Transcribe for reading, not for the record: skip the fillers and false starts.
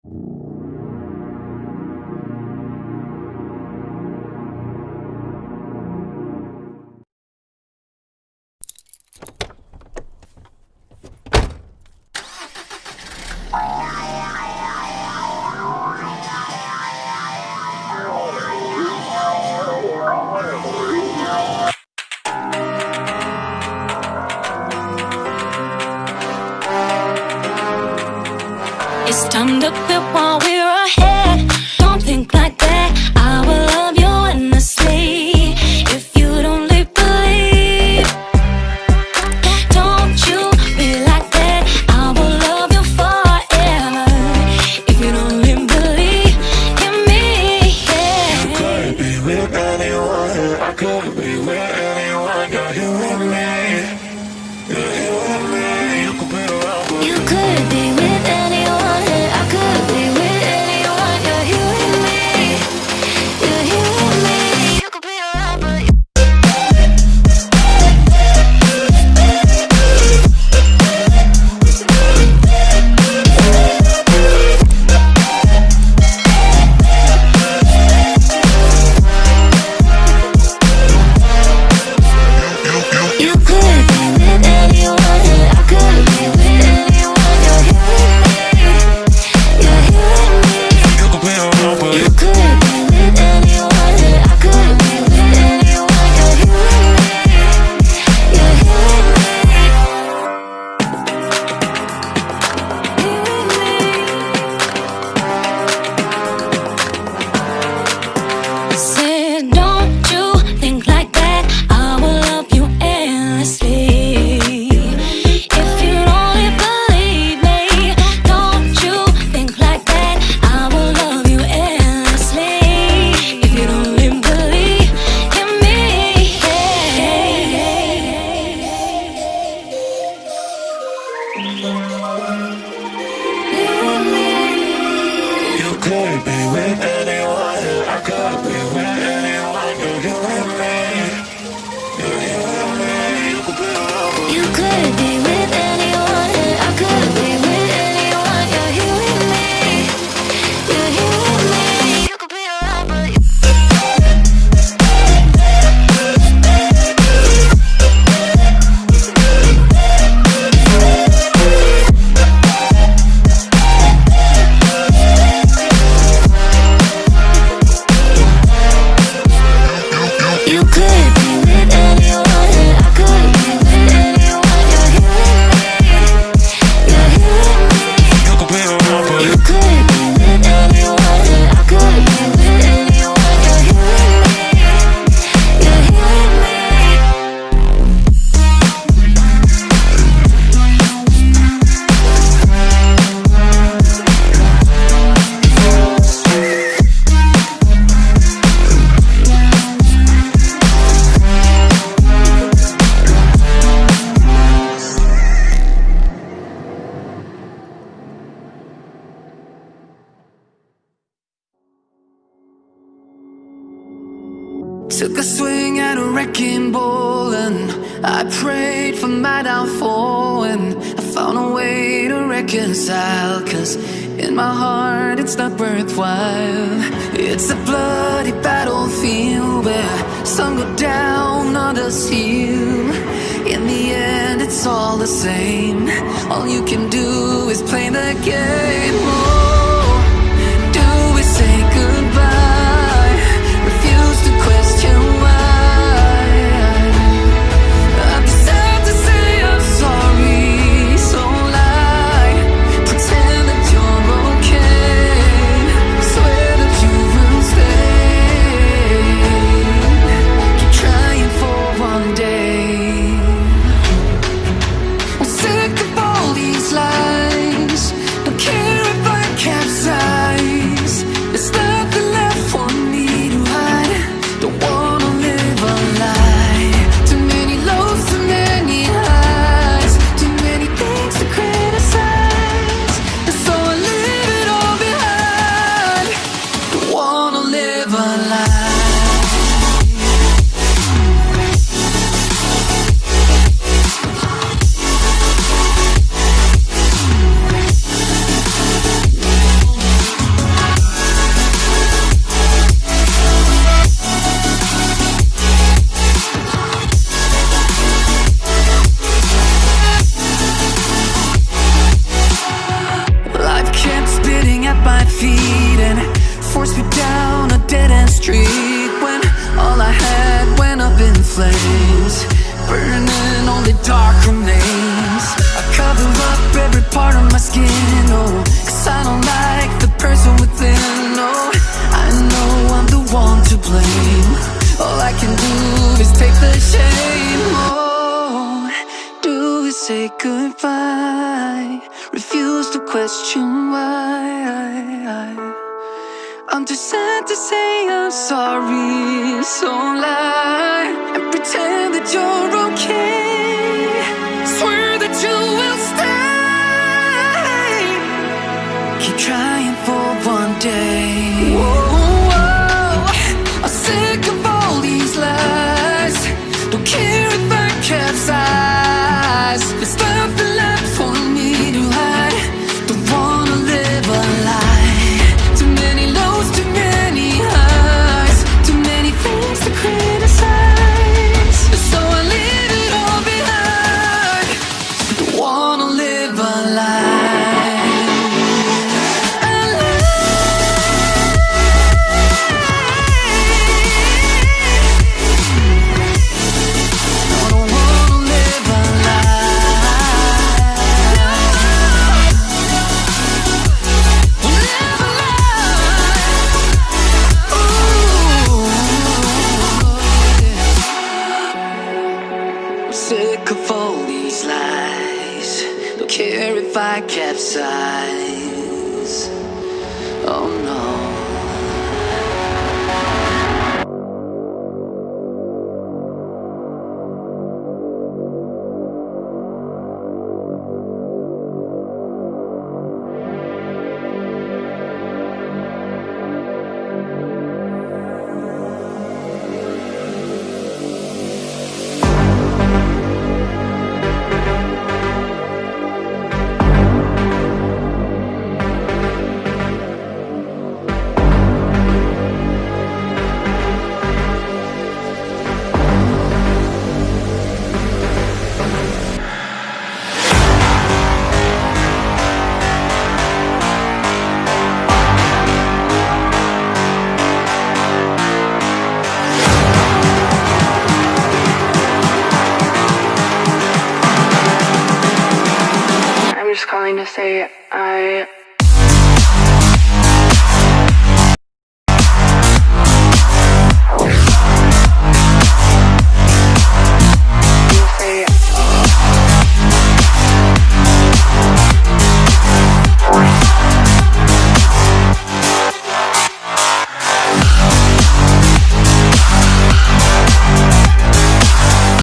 It's time to quit while we're ahead. Don't think like that. I will love you endlessly. If you don't believe, don't you be like that. I will love you forever. If you don't believe in me, yeah. You could be with anyone. I could be with anyone. You're here with me. You're here with me. You could be around, but You could be with anyone. I could be with anyone. You're here with me. You're here with me. You could be around, but you could be with anyone. I could be with anyone. You're here with me. You're here with me. you could be around, but You could be with anyone. I could be with anyone. You're here with me. You're here with me. Said, don't you think like that. I will love you endlessly. If you only believe me, don't you think like that. I will love you endlessly. If you only believe in me, you could be with anyone. I could be with anyone. You're here with me. You're here with me. You could be around, but you could be with anyone. I could be with anyone. You're here with me. You're here with me. You could be around, but you could be with anyone. I could be with anyone. You're here with me. You're here with me. you could be around, but You could be with anyone. I could be with anyone. You're here with me. You're here with me. Took a swing at a wrecking ball and I prayed for my downfall, and I found a way to reconcile, 'cause in my heart it's not worthwhile. It's a bloody battlefield where some go down, others heal. In the end it's all the same. All you can do is play the game. Oh, do we say goodbye? Refuse to question why. I'm sad to say I'm sorry, so lie. Pretend that you're okay. Swear that you will stay. Keep trying for one day. I'm sick of all these lies. Don't care my feet and forced me down a dead-end street, when all I had went up in flames, burning only dark remains. I cover up every part of my skin, oh, 'cause I don't like the person within. Oh, I know I'm the one to blame. All I can do is take the shame. Oh, do we say goodbye? Refuse to question why. I'm too sad to say I'm sorry, so lie and pretend that you're okay. Swear that you will stay. Keep trying for one day. Whoa, I'm sick of all these lies. Don't care if I capsize. There's nothing left for me to hide. Don't wanna live a lie. Too many lows, too many highs, too many things to criticize. So I leave it all behind. Don't wanna live a lie. Sick of all these lies. Don't care if I capsize. Oh no. I'm just calling to say I